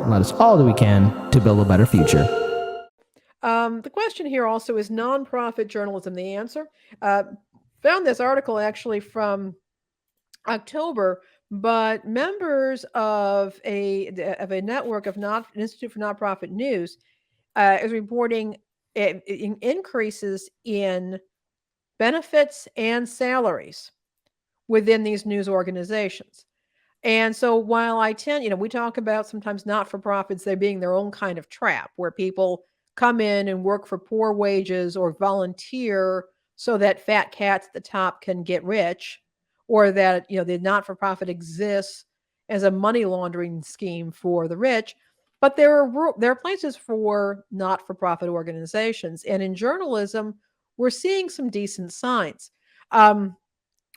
and let us all do we can to build a better future. The question here also is nonprofit journalism the answer? Found this article actually from October, but members of a network of not Institute for Nonprofit News is reporting increases in benefits and salaries within these news organizations. And so while I tend, we talk about sometimes not for profits, they being their own kind of trap where people come in and work for poor wages or volunteer so that fat cats at the top can get rich, or that, the not for profit exists as a money laundering scheme for the rich. But there are places for not for profit organizations. And in journalism, we're seeing some decent signs. Um,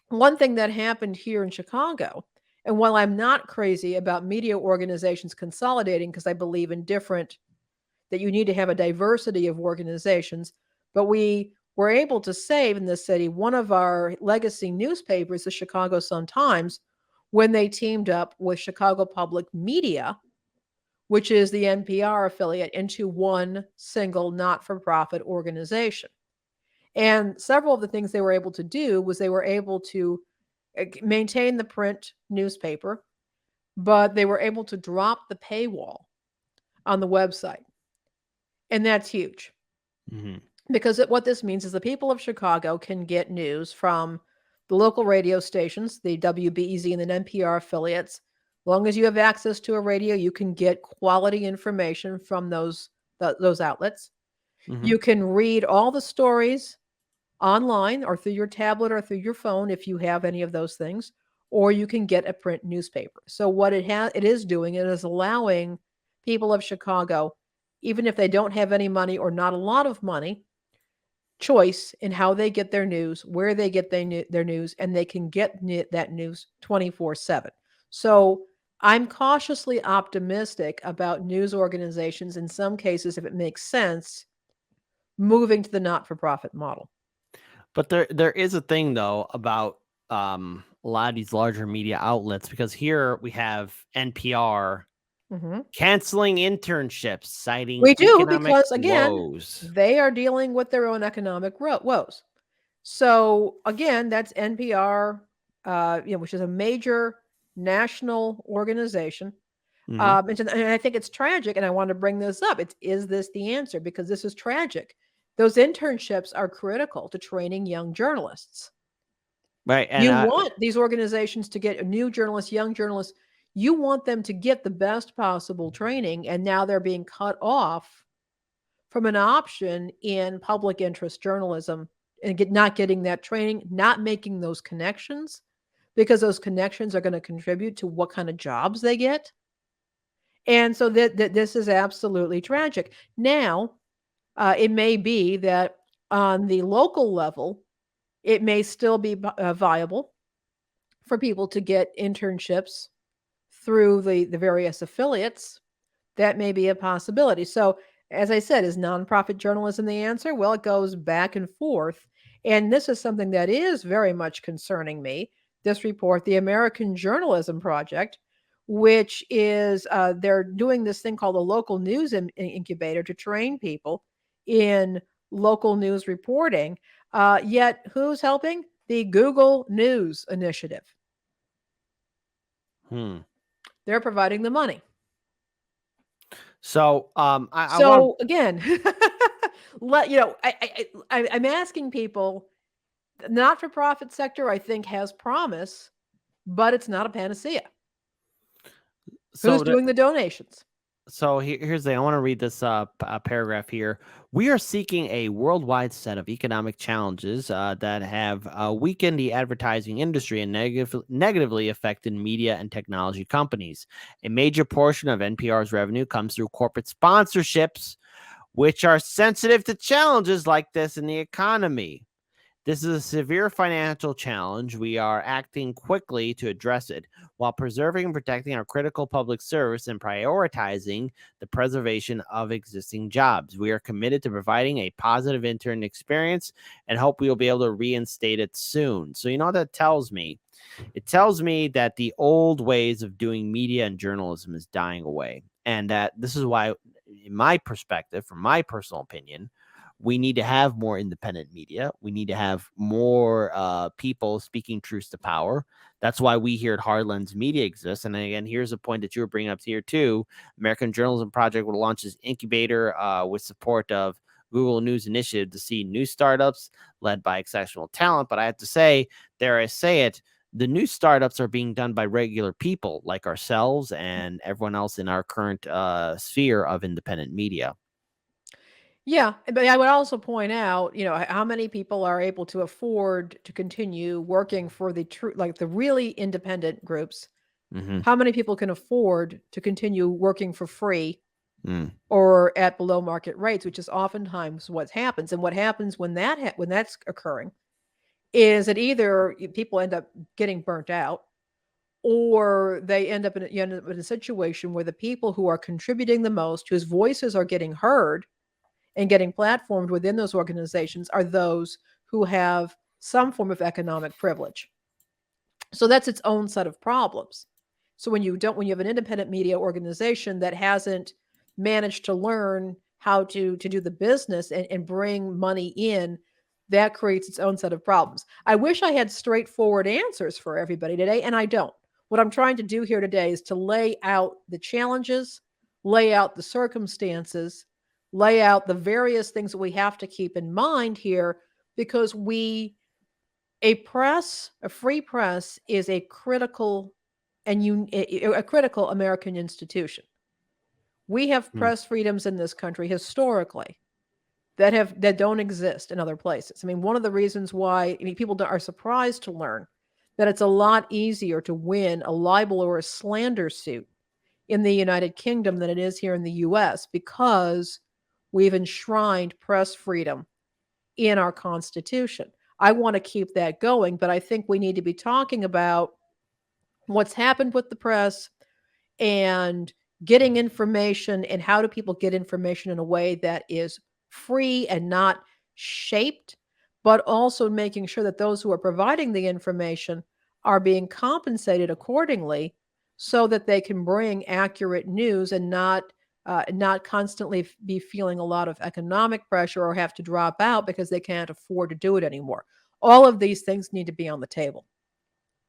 One thing that happened here in Chicago, and while I'm not crazy about media organizations consolidating, because I believe in that you need to have a diversity of organizations, but we were able to save in this city one of our legacy newspapers, the Chicago Sun-Times, when they teamed up with Chicago Public Media, which is the NPR affiliate, into one single not-for-profit organization. And several of the things they were able to do was they were able to maintain the print newspaper, but they were able to drop the paywall on the website. And that's huge. Mm-hmm. Because what this means is the people of Chicago can get news from the local radio stations, the WBEZ and the NPR affiliates. As long as you have access to a radio, you can get quality information from those outlets. Mm-hmm. You can read all the stories online or through your tablet or through your phone if you have any of those things, or you can get a print newspaper. So what it is doing, it is allowing people of Chicago, even if they don't have any money or not a lot of money, choice in how they get their news, where they get their news, and they can get that news 24/7. So I'm cautiously optimistic about news organizations, in some cases, if it makes sense, moving to the not-for-profit model. But there is a thing though about a lot of these larger media outlets, because here we have NPR Mm-hmm. canceling internships, citing We do, economic because again, woes. they are dealing with their own economic woes. So again, that's NPR, which is a major national organization. Mm-hmm. And I think it's tragic, and I want to bring this up. Is this the answer? Because this is tragic. Those internships are critical to training young journalists. Right, and You want these organizations to get new journalists, young journalists, you want them to get the best possible training, and now they're being cut off from an option in public interest journalism and not getting that training, not making those connections, because those connections are going to contribute to what kind of jobs they get. And so that this is absolutely tragic. Now, it may be that on the local level, it may still be viable for people to get internships through the various affiliates. That may be a possibility. So, as I said, is nonprofit journalism the answer? Well, it goes back and forth. And this is something that is very much concerning me. This report, the American Journalism Project, which is they're doing this thing called a local news incubator to train people in local news reporting. Yet, who's helping? The Google News Initiative. They're providing the money. So, Again, I'm asking people. The not-for-profit sector, I think, has promise, but it's not a panacea. Who's doing the donations? So here's the thing. I want to read this paragraph here. We are seeking a worldwide set of economic challenges that have weakened the advertising industry and negatively affected media and technology companies. A major portion of NPR's revenue comes through corporate sponsorships, which are sensitive to challenges like this in the economy. This is a severe financial challenge. We are acting quickly to address it while preserving and protecting our critical public service and prioritizing the preservation of existing jobs. We are committed to providing a positive intern experience and hope we will be able to reinstate it soon. So, you know what that tells me? It tells me that the old ways of doing media and journalism is dying away. And that this is why, in my perspective, from my personal opinion, we need to have more independent media. We need to have more people speaking truth to power. That's why we here at Hardlands Media exist. And again, here's a point that you were bringing up here too. American Journalism Project will launch this incubator with support of Google News Initiative to see new startups led by exceptional talent. But I have to say, dare I say it, the new startups are being done by regular people like ourselves and everyone else in our current sphere of independent media. Yeah, but I would also point out, how many people are able to afford to continue working for the true, like the really independent groups? Mm-hmm. How many people can afford to continue working for free Mm. or at below market rates, which is oftentimes what happens. And what happens when when that's occurring is that either people end up getting burnt out, or you end up in a situation where the people who are contributing the most, whose voices are getting heard and getting platformed within those organizations, are those who have some form of economic privilege. So that's its own set of problems. So when you have an independent media organization that hasn't managed to learn how to do the business and bring money in, that creates its own set of problems. I wish I had straightforward answers for everybody today, and I don't. What I'm trying to do here today is to lay out the challenges, lay out the circumstances, lay out the various things that we have to keep in mind here, because a free press is a critical a critical American institution. We have Mm. press freedoms in this country historically that don't exist in other places. I mean, one of the reasons why people are surprised to learn that it's a lot easier to win a libel or a slander suit in the United Kingdom than it is here in the US, because we've enshrined press freedom in our Constitution. I want to keep that going, but I think we need to be talking about what's happened with the press and getting information, and how do people get information in a way that is free and not shaped, but also making sure that those who are providing the information are being compensated accordingly, so that they can bring accurate news and not constantly be feeling a lot of economic pressure or have to drop out because they can't afford to do it anymore. All of these things need to be on the table.